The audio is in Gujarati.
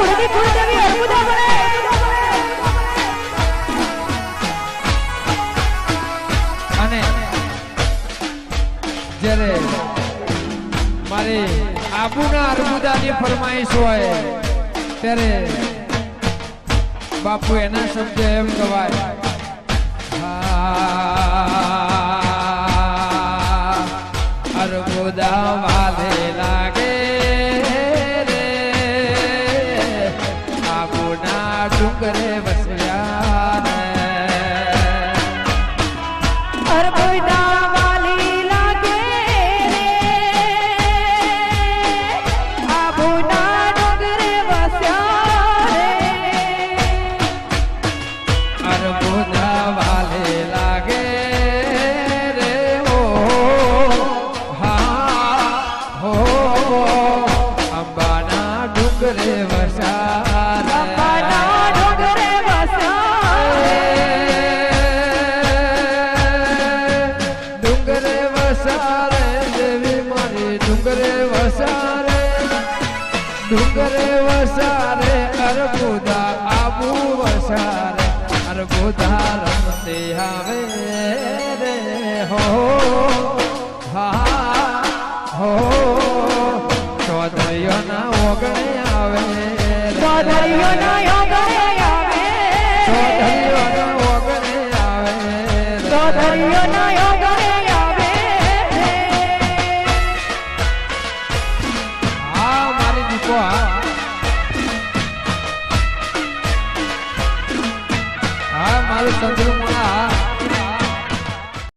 કુળની કુળદેવી અર્બુદા બને અને જ્યારે મારી આબુના અર્બુદાની ફરમાઈશ હોય ત્યારે બાપુ એના શબ્દ એમ કહેવાય અર્બુદા વાલે લાગે રે આબુના ડુંગરે વસ્યા રે અર્બુદા વાલી લાગે રે આબુના ડુંગરે વસ્યા રે અર્બુદા વાલે લાગે રે ઓ હા હો અંબાના ડુંગરે વસા અંબાના ડુંગરે વસ્યા ડુંગરે વસારે દેવી મારી ડુંગરે વસારે ડુંગરે વસારે અર્બુદા આબુ વસારે અર્બુદા રમતે આવે રે હો